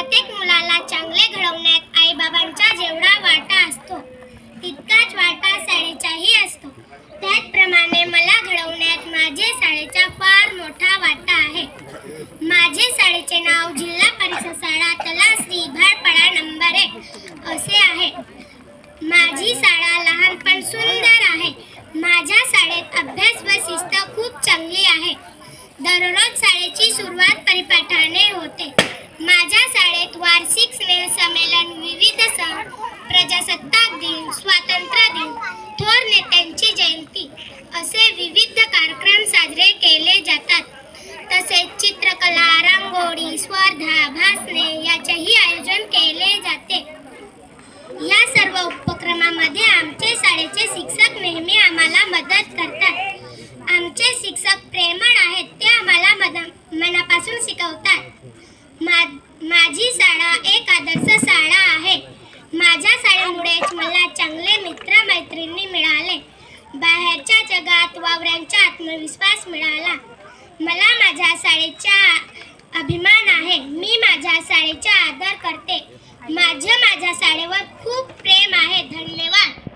प्रत्येक मुलाला चांगले घडवण्यात आईबाबांचा जेवढा वाटा असतो तितकाच वाटा शाळेचाही असतो. त्याचप्रमाणे मला घडवण्यात माझे शाळेचा फार मोठा वाटा आहे. माझे शाळेचे नाव जिल्हा परिषद शाळा तलासरी भाटपाडा नंबर 1 असे आहे. माझी शाळा लहानपण सुंदर आहे. माझ्या शाळेत अभ्यास व शिस्त खूप चांगली आहे. दररोज शाळेची सुरुवात परिपाठाने होते. माझ्या शाळेत वार्षिक स्नेह संमेलन, विविध सण, प्रजासत्ताक दिन, स्वातंत्र्य दिन, थोर नेत्यांची जयंती असे विविध कार्यक्रम साजरे केले जातात. तसेच चित्रकला, रांगोळी स्पर्धा, भाषणे याचेही आयोजन केले जाते. या सर्व उपक्रमामध्ये आमचे शाळेचे शिक्षक नेहमी आम्हाला मदत करतात. आमचे शिक्षक प्रेमळ आहेत. ते आम्हाला मनापासून शिकवतात. माझी शाळा एक आदर्श शाळा आहे. माझ्या शाळेमुळेच मला चांगले मित्र-मैत्रिणी मिळाले. बाहेरच्या जगात वावरण्याचा आत्मविश्वास मिळाला. मला माझ्या शाळेच्या